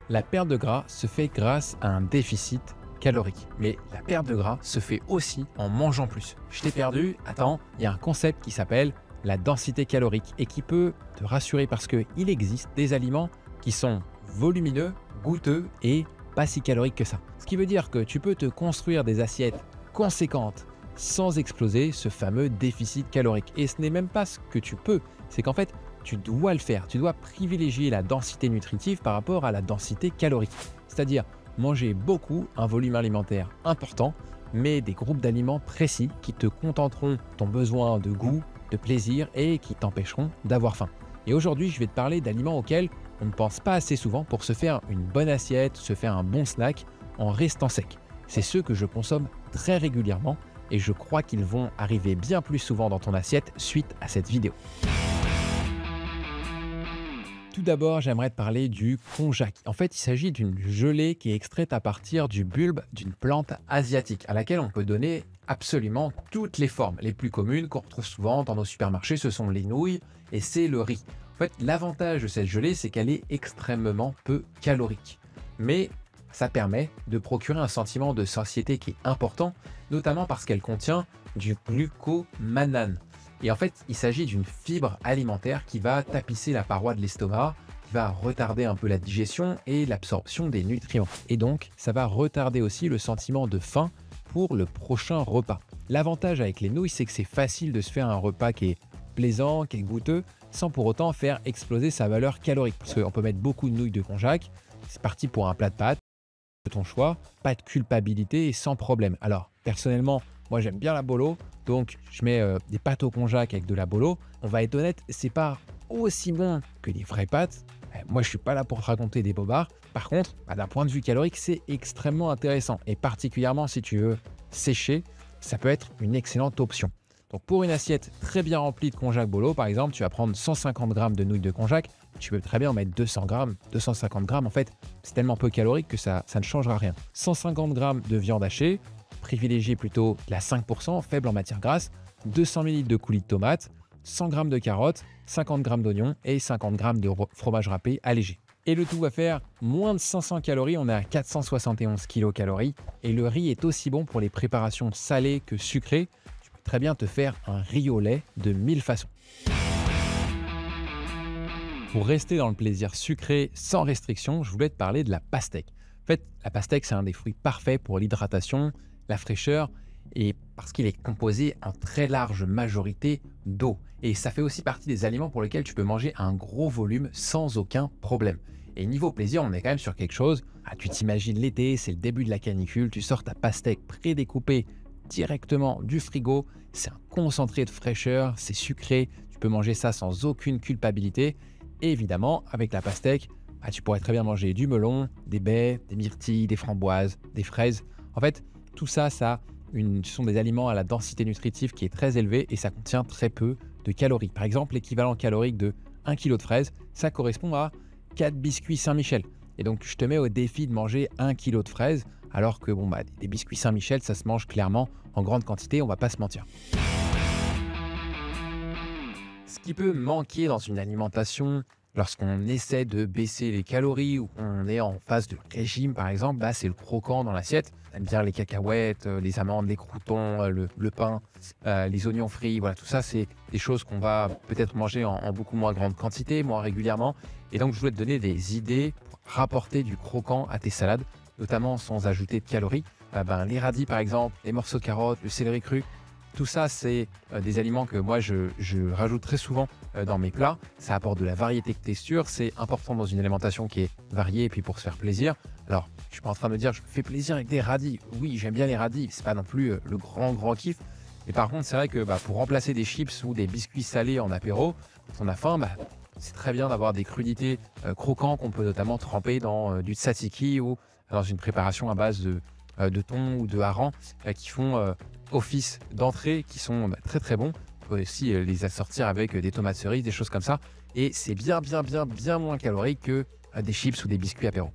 La perte de gras se fait grâce à un déficit calorique. Mais la perte de gras se fait aussi en mangeant plus. Je t'ai perdu, attends, il y a un concept qui s'appelle la densité calorique et qui peut te rassurer parce qu'il existe des aliments qui sont volumineux, goûteux et pas si caloriques que ça. Ce qui veut dire que tu peux te construire des assiettes conséquentes sans exploser ce fameux déficit calorique. Et ce n'est même pas ce que tu peux, c'est qu'en fait, tu dois le faire. Tu dois privilégier la densité nutritive par rapport à la densité calorique. C'est-à-dire manger beaucoup, un volume alimentaire important, mais des groupes d'aliments précis qui te contenteront ton besoin de goût, de plaisir et qui t'empêcheront d'avoir faim. Et aujourd'hui, je vais te parler d'aliments auxquels on ne pense pas assez souvent pour se faire une bonne assiette, se faire un bon snack en restant sec. C'est ceux que je consomme très régulièrement et je crois qu'ils vont arriver bien plus souvent dans ton assiette suite à cette vidéo. Tout d'abord, j'aimerais te parler du konjac. En fait, il s'agit d'une gelée qui est extraite à partir du bulbe d'une plante asiatique à laquelle on peut donner absolument toutes les formes. Les plus communes qu'on retrouve souvent dans nos supermarchés, ce sont les nouilles et c'est le riz. En fait, l'avantage de cette gelée, c'est qu'elle est extrêmement peu calorique. Mais ça permet de procurer un sentiment de satiété qui est important, notamment parce qu'elle contient du glucomanane. Et en fait, il s'agit d'une fibre alimentaire qui va tapisser la paroi de l'estomac, qui va retarder un peu la digestion et l'absorption des nutriments. Et donc, ça va retarder aussi le sentiment de faim pour le prochain repas. L'avantage avec les nouilles, c'est que c'est facile de se faire un repas qui est plaisant, qui est goûteux, sans pour autant faire exploser sa valeur calorique. Parce qu'on peut mettre beaucoup de nouilles de konjac, c'est parti pour un plat de pâtes, de ton choix, pas de culpabilité et sans problème. Alors, personnellement, moi j'aime bien la bolo, donc je mets des pâtes au konjac avec de la bolo. On va être honnête, c'est pas aussi bon que les vraies pâtes. Moi je suis pas là pour te raconter des bobards. Par contre, d'un point de vue calorique, c'est extrêmement intéressant. Et particulièrement si tu veux sécher, ça peut être une excellente option. Donc pour une assiette très bien remplie de konjac bolo, par exemple, tu vas prendre 150 g de nouilles de konjac. Tu peux très bien en mettre 200 g, 250 g. En fait, c'est tellement peu calorique que ça ne changera rien. 150 g de viande hachée, privilégiez plutôt la 5%, faible en matière grasse, 200 ml de coulis de tomates, 100 g de carottes, 50 g d'oignons et 50 g de fromage râpé allégé. Et le tout va faire moins de 500 calories, on est à 471 kcal. Et le riz est aussi bon pour les préparations salées que sucrées. Tu peux très bien te faire un riz au lait de 1000 façons. Pour rester dans le plaisir sucré sans restriction, je voulais te parler de la pastèque. En fait, la pastèque, c'est un des fruits parfaits pour l'hydratation, la fraîcheur et parce qu'il est composé en très large majorité d'eau. Et ça fait aussi partie des aliments pour lesquels tu peux manger un gros volume sans aucun problème. Et niveau plaisir, on est quand même sur quelque chose. Tu t'imagines l'été, c'est le début de la canicule, tu sors ta pastèque prédécoupée directement du frigo. C'est un concentré de fraîcheur, c'est sucré, tu peux manger ça sans aucune culpabilité. Et évidemment, avec la pastèque, tu pourrais très bien manger du melon, des baies, des myrtilles, des framboises, des fraises. En fait, tout ça, ce sont des aliments à la densité nutritive qui est très élevée et ça contient très peu de calories. Par exemple, l'équivalent calorique de 1 kg de fraises, ça correspond à 4 biscuits Saint-Michel. Et donc, je te mets au défi de manger 1 kg de fraises, alors que des biscuits Saint-Michel, ça se mange clairement en grande quantité, on va pas se mentir. Ce qui peut manquer dans une alimentation lorsqu'on essaie de baisser les calories ou qu'on est en phase de régime, par exemple, c'est le croquant dans l'assiette. On aime bien les cacahuètes, les amandes, les croûtons, le pain, les oignons frits. Voilà, tout ça, c'est des choses qu'on va peut-être manger en beaucoup moins grande quantité, moins régulièrement. Et donc, je voulais te donner des idées pour rapporter du croquant à tes salades, notamment sans ajouter de calories. Les radis, par exemple, les morceaux de carottes, le céleri cru. Tout ça, c'est des aliments que moi, je rajoute très souvent dans mes plats. Ça apporte de la variété de texture. C'est important dans une alimentation qui est variée et puis pour se faire plaisir. Alors, je ne suis pas en train de me dire je me fais plaisir avec des radis. Oui, j'aime bien les radis. Ce n'est pas non plus le grand kiff. Mais par contre, c'est vrai que pour remplacer des chips ou des biscuits salés en apéro, quand on a faim, c'est très bien d'avoir des crudités croquants qu'on peut notamment tremper dans du tzatziki ou dans une préparation à base de thon ou de hareng qui font office d'entrée, qui sont très très bons. On peut aussi les assortir avec des tomates cerises, des choses comme ça. Et c'est bien moins calorique que des chips ou des biscuits apéro.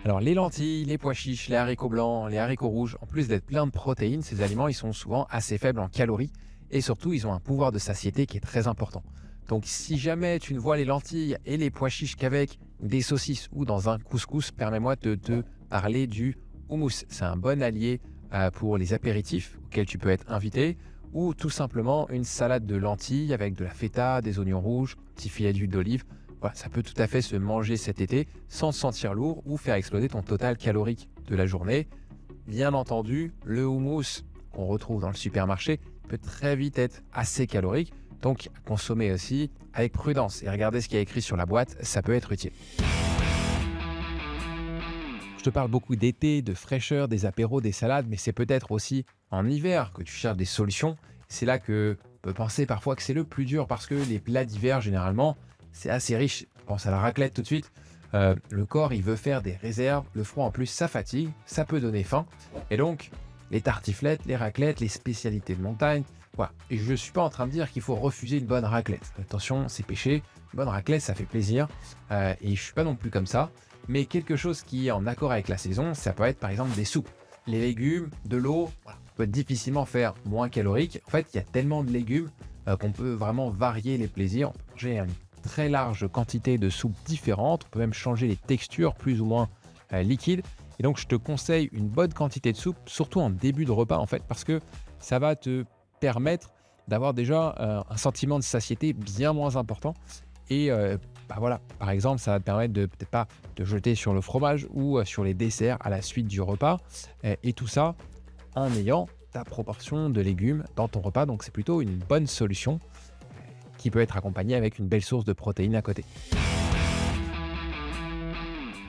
Alors les lentilles, les pois chiches, les haricots blancs, les haricots rouges, en plus d'être pleins de protéines, ces aliments ils sont souvent assez faibles en calories et surtout ils ont un pouvoir de satiété qui est très important. Donc si jamais tu ne vois les lentilles et les pois chiches qu'avec des saucisses ou dans un couscous, permets-moi de te parler du houmous. C'est un bon allié pour les apéritifs auxquels tu peux être invité, ou tout simplement une salade de lentilles avec de la feta, des oignons rouges, un petit filet d'huile d'olive. Voilà, ça peut tout à fait se manger cet été sans se sentir lourd ou faire exploser ton total calorique de la journée. Bien entendu, le houmous qu'on retrouve dans le supermarché peut très vite être assez calorique, donc à consommer aussi avec prudence et regardez ce qu'il y a écrit sur la boîte, ça peut être utile. Je te parle beaucoup d'été, de fraîcheur, des apéros, des salades, mais c'est peut-être aussi en hiver que tu cherches des solutions. C'est là que on peut penser parfois que c'est le plus dur parce que les plats d'hiver, généralement, c'est assez riche. Je pense à la raclette tout de suite. Le corps, il veut faire des réserves. Le froid, en plus, ça fatigue, ça peut donner faim. Et donc, les tartiflettes, les raclettes, les spécialités de montagne, voilà. Et je ne suis pas en train de dire qu'il faut refuser une bonne raclette. Attention, c'est péché. Une bonne raclette, ça fait plaisir. Et je ne suis pas non plus comme ça. Mais quelque chose qui est en accord avec la saison, ça peut être par exemple des soupes. Les légumes, de l'eau, voilà. On peut difficilement faire moins calorique. En fait, il y a tellement de légumes qu'on peut vraiment varier les plaisirs. On peut manger une très large quantité de soupes différentes. On peut même changer les textures plus ou moins liquides. Et donc, je te conseille une bonne quantité de soupe, surtout en début de repas en fait, parce que ça va te permettre d'avoir déjà un sentiment de satiété bien moins important. Et voilà, par exemple, ça va te permettre de peut-être pas te jeter sur le fromage ou sur les desserts à la suite du repas. Et tout ça en ayant ta proportion de légumes dans ton repas. Donc, c'est plutôt une bonne solution qui peut être accompagnée avec une belle source de protéines à côté.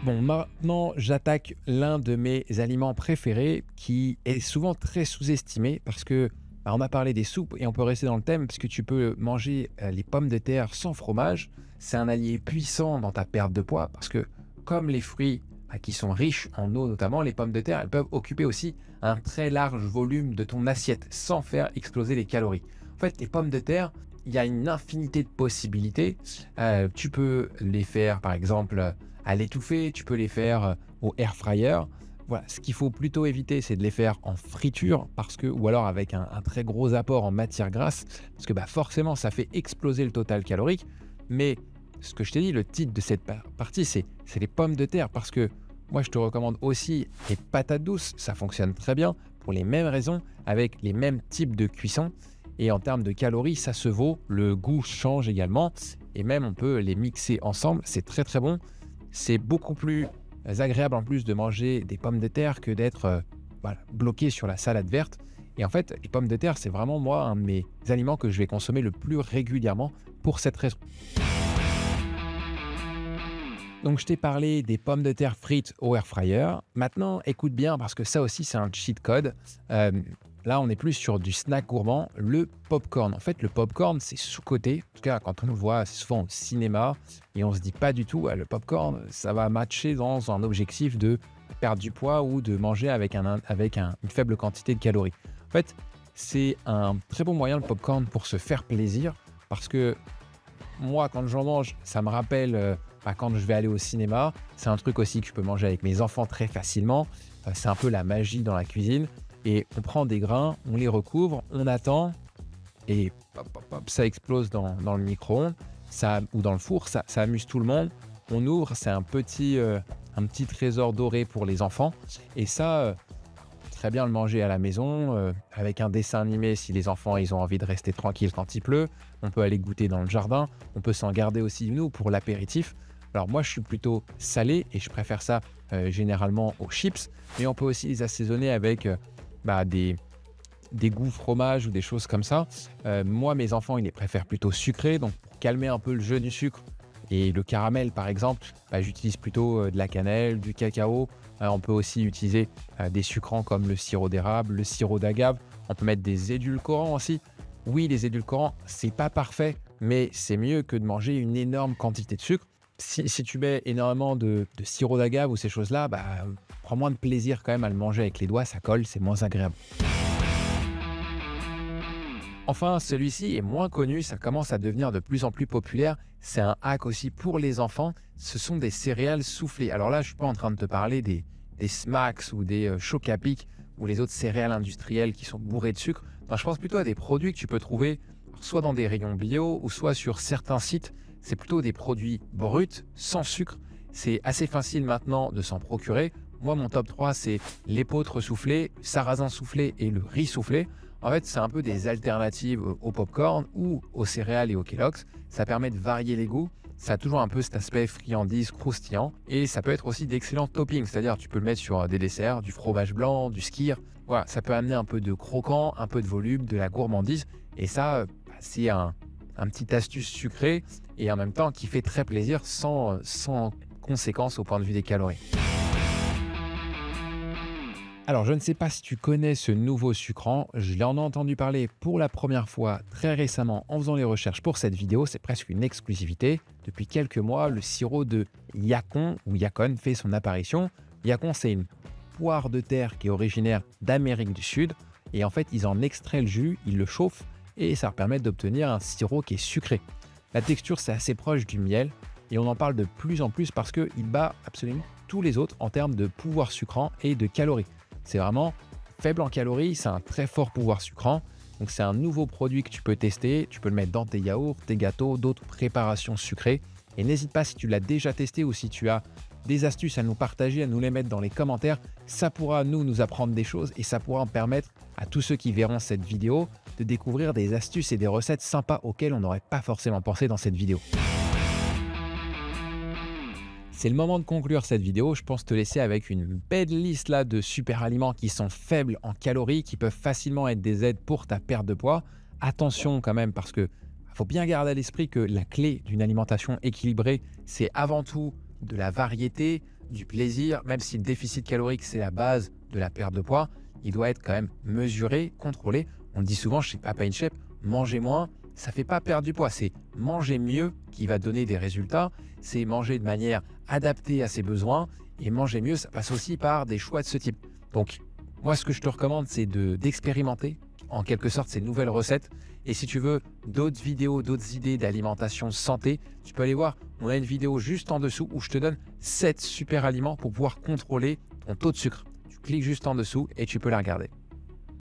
Bon, maintenant, j'attaque l'un de mes aliments préférés qui est souvent très sous-estimé parce que on a parlé des soupes et on peut rester dans le thème parce que tu peux manger les pommes de terre sans fromage. C'est un allié puissant dans ta perte de poids parce que comme les fruits qui sont riches en eau notamment, les pommes de terre, elles peuvent occuper aussi un très large volume de ton assiette sans faire exploser les calories. En fait, les pommes de terre, il y a une infinité de possibilités. Tu peux les faire par exemple à l'étouffer, tu peux les faire au air fryer. Voilà, ce qu'il faut plutôt éviter, c'est de les faire en friture ou alors avec un très gros apport en matière grasse, parce que forcément, ça fait exploser le total calorique. Mais ce que je t'ai dit, le titre de cette partie, c'est les pommes de terre, parce que moi, je te recommande aussi les patates douces. Ça fonctionne très bien pour les mêmes raisons, avec les mêmes types de cuisson. Et en termes de calories, ça se vaut. Le goût change également. Et même, on peut les mixer ensemble. C'est très, très bon. C'est beaucoup plus agréable en plus de manger des pommes de terre que d'être bloqué sur la salade verte. Et en fait, les pommes de terre, c'est vraiment moi un de mes aliments que je vais consommer le plus régulièrement pour cette raison. Donc, je t'ai parlé des pommes de terre frites au air fryer. Maintenant, écoute bien parce que ça aussi, c'est un cheat code. Là, on est plus sur du snack gourmand, le popcorn. En fait, le popcorn, c'est sous-coté. En tout cas, quand on le voit, c'est souvent au cinéma et on se dit pas du tout, le popcorn, ça va matcher dans un objectif de perdre du poids ou de manger avec une faible quantité de calories. En fait, c'est un très bon moyen, le popcorn, pour se faire plaisir parce que moi, quand j'en mange, ça me rappelle quand je vais aller au cinéma. C'est un truc aussi que je peux manger avec mes enfants très facilement. C'est un peu la magie dans la cuisine. Et on prend des grains, on les recouvre, on attend et ça explose dans le micro-ondes ou dans le four, ça amuse tout le monde. On ouvre, c'est un petit trésor doré pour les enfants. Et ça, très bien le manger à la maison avec un dessin animé si les enfants ils ont envie de rester tranquilles quand il pleut. On peut aller goûter dans le jardin, on peut s'en garder aussi nous pour l'apéritif. Alors moi je suis plutôt salé et je préfère ça généralement aux chips, mais on peut aussi les assaisonner avec des goûts fromage ou des choses comme ça. Moi, mes enfants, ils les préfèrent plutôt sucrés. Donc, pour calmer un peu le jeu du sucre et le caramel, par exemple, j'utilise plutôt de la cannelle, du cacao. On peut aussi utiliser des sucrants comme le sirop d'érable, le sirop d'agave. On peut mettre des édulcorants aussi. Oui, les édulcorants, c'est pas parfait, mais c'est mieux que de manger une énorme quantité de sucre. Si tu mets énormément de sirop d'agave ou ces choses-là, prends moins de plaisir quand même à le manger avec les doigts, ça colle, c'est moins agréable. Enfin, celui-ci est moins connu, ça commence à devenir de plus en plus populaire. C'est un hack aussi pour les enfants, ce sont des céréales soufflées. Alors là, je ne suis pas en train de te parler des Smacks ou des Choc à Pic ou les autres céréales industrielles qui sont bourrées de sucre. Je pense plutôt à des produits que tu peux trouver soit dans des rayons bio ou soit sur certains sites, c'est plutôt des produits bruts, sans sucre. C'est assez facile maintenant de s'en procurer. Moi, mon top 3, c'est l'épeautre soufflée, le sarrasin soufflé et le riz soufflé. En fait, c'est un peu des alternatives au popcorn ou aux céréales et aux Kellogg's. Ça permet de varier les goûts. Ça a toujours un peu cet aspect friandise, croustillant. Et ça peut être aussi d'excellents toppings. C'est-à-dire, tu peux le mettre sur des desserts, du fromage blanc, du skyr. Voilà, ça peut amener un peu de croquant, un peu de volume, de la gourmandise. Et ça, c'est un petit astuce sucrée et en même temps qui fait très plaisir sans conséquence au point de vue des calories. Alors, je ne sais pas si tu connais ce nouveau sucrant. Je l'en ai entendu parler pour la première fois très récemment en faisant les recherches pour cette vidéo. C'est presque une exclusivité. Depuis quelques mois, le sirop de Yacon ou Yacon fait son apparition. Yacon, c'est une poire de terre qui est originaire d'Amérique du Sud. Et en fait, ils en extraient le jus, ils le chauffent et ça leur permet d'obtenir un sirop qui est sucré. La texture, c'est assez proche du miel et on en parle de plus en plus parce qu'il bat absolument tous les autres en termes de pouvoir sucrant et de calories. C'est vraiment faible en calories, c'est un très fort pouvoir sucrant. Donc c'est un nouveau produit que tu peux tester, tu peux le mettre dans tes yaourts, tes gâteaux, d'autres préparations sucrées. Et n'hésite pas si tu l'as déjà testé ou si tu as des astuces à nous partager, à nous les mettre dans les commentaires. Ça pourra nous apprendre des choses et ça pourra en permettre à tous ceux qui verront cette vidéo de découvrir des astuces et des recettes sympas auxquelles on n'aurait pas forcément pensé dans cette vidéo. C'est le moment de conclure cette vidéo. Je pense te laisser avec une belle liste là de super aliments qui sont faibles en calories, qui peuvent facilement être des aides pour ta perte de poids. Attention quand même parce que faut bien garder à l'esprit que la clé d'une alimentation équilibrée, c'est avant tout de la variété, du plaisir. Même si le déficit calorique, c'est la base de la perte de poids, il doit être quand même mesuré, contrôlé. On le dit souvent chez Papa In Shape, manger moins, ça ne fait pas perdre du poids, c'est manger mieux qui va donner des résultats. C'est manger de manière adaptée à ses besoins et manger mieux, ça passe aussi par des choix de ce type. Donc, moi, ce que je te recommande, c'est d'expérimenter en quelque sorte ces nouvelles recettes. Et si tu veux d'autres vidéos, d'autres idées d'alimentation santé, tu peux aller voir, on a une vidéo juste en dessous où je te donne 7 super aliments pour pouvoir contrôler ton taux de sucre. Tu cliques juste en dessous et tu peux la regarder.